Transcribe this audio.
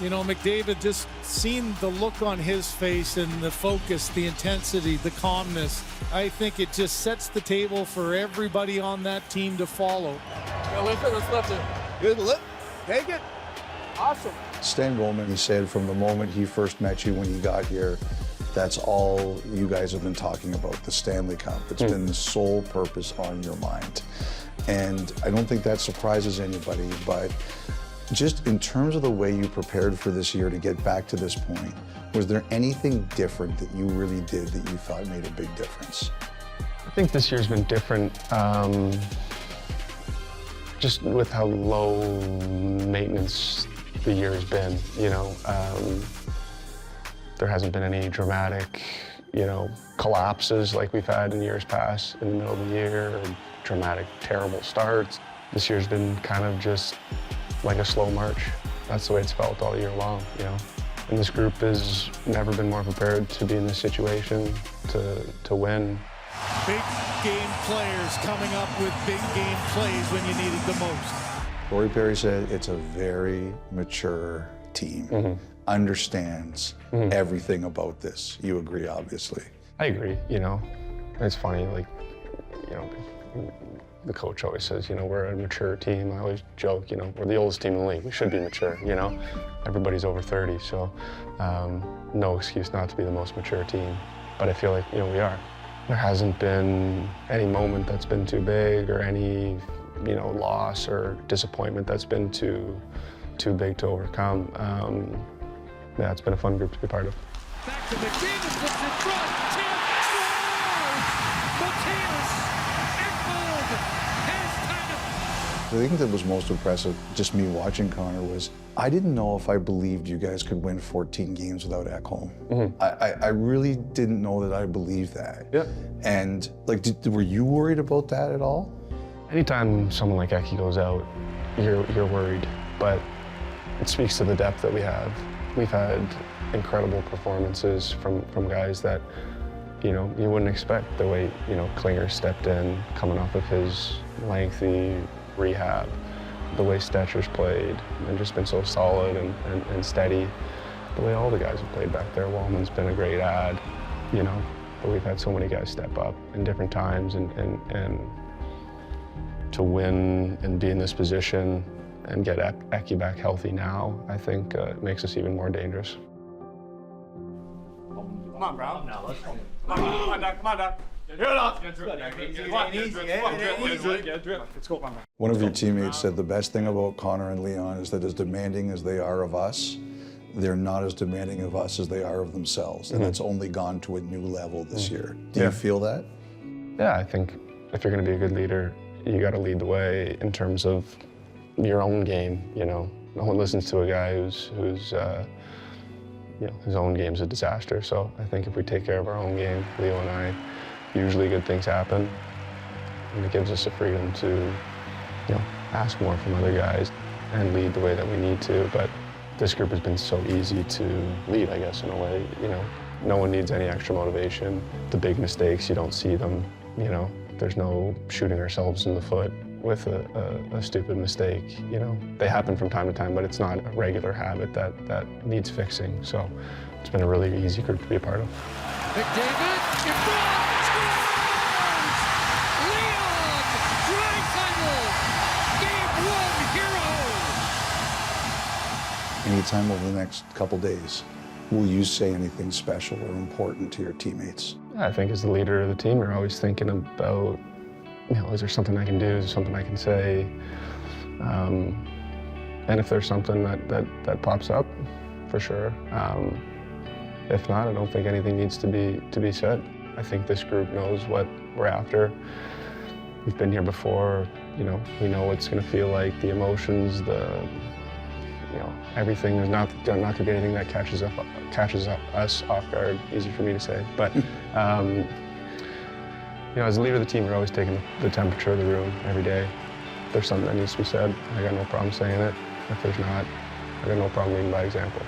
You know, McDavid, just seeing the look on his face and the focus, the intensity, the calmness, I think it just sets the table for everybody on that team to follow. Yeah, lift it, let's lift it. Good lift. Take it. Awesome. Stan Goldman, he said from the moment he first met you when he got here, that's all you guys have been talking about, the Stanley Cup. It's been the sole purpose on your mind. And I don't think that surprises anybody, but just in terms of the way you prepared for this year to get back to this point, was there anything different that you really did that you thought made a big difference? I think this year's been different, just with how low maintenance the year has been, you know. There hasn't been any dramatic, you know, collapses like we've had in years past in the middle of the year, or dramatic, terrible starts. This year's been kind of just like a slow march. That's the way it's felt all year long, you know. And this group has never been more prepared to be in this situation, to win. Big game players coming up with big game plays when you need it the most. Corey Perry said it's a very mature team, understands everything about this. You agree, obviously. I agree, you know. It's funny, like, you know, the coach always says, you know, we're a mature team. I always joke, you know, we're the oldest team in the league. We should be mature, you know. Everybody's over 30, so no excuse not to be the most mature team. But I feel like, you know, we are. There hasn't been any moment that's been too big, or any, you know, loss or disappointment that's been too big to overcome. Yeah, it's been a fun group to be part of. Back to McDavid, puts in front, Tim scores! Mattias Ekholm has tied it. The thing that was most impressive, just me watching Connor, was I didn't know if I believed you guys could win 14 games without Ekholm. I really didn't know that I believed that. Yeah. And like, were you worried about that at all? Anytime someone like Eki goes out, you're worried, but it speaks to the depth that we have. We've had incredible performances from guys that, you know, you wouldn't expect. The way, you know, Klinger stepped in, coming off of his lengthy rehab, the way Stetcher's played, and just been so solid and steady. The way all the guys have played back there. Wallman's been a great add, you know, but we've had so many guys step up in different times, and to win and be in this position and get Eki back healthy now, I think makes us even more dangerous. Come on, Brown. Now let's go. Come on, Doc. Come on, Doc. Get it up. Let's go. One of your teammates said the best thing about Connor and Leon is that as demanding as they are of us, they're not as demanding of us as they are of themselves. And it's only gone to a new level this year. Do you feel that? Yeah, I think if you're going to be a good leader, you got to lead the way in terms of your own game, you know. No one listens to a guy who's you know, his own game's a disaster. So I think if we take care of our own game, Leo and I, usually good things happen. And it gives us the freedom to, you know, ask more from other guys and lead the way that we need to. But this group has been so easy to lead, I guess, in a way, you know. No one needs any extra motivation. The big mistakes, you don't see them, you know. There's no shooting ourselves in the foot with a stupid mistake, you know. They happen from time to time, but it's not a regular habit that needs fixing. So it's been a really easy group to be a part of. McDavid, in front, scores! Leon Draisaitl, Game 1 hero! Anytime over the next couple days, will you say anything special or important to your teammates? I think as the leader of the team, you're always thinking about, you know, is there something I can do? Is there something I can say? And if there's something that pops up, for sure. If not, I don't think anything needs to be said. I think this group knows what we're after. We've been here before, you know, we know what it's going to feel like, the emotions, you know, everything. There's not going to be anything that catches us off guard. Easy for me to say, but you know, as a leader of the team, we're always taking the temperature of the room every day. If there's something that needs to be said, I got no problem saying it. If there's not, I got no problem leading by example.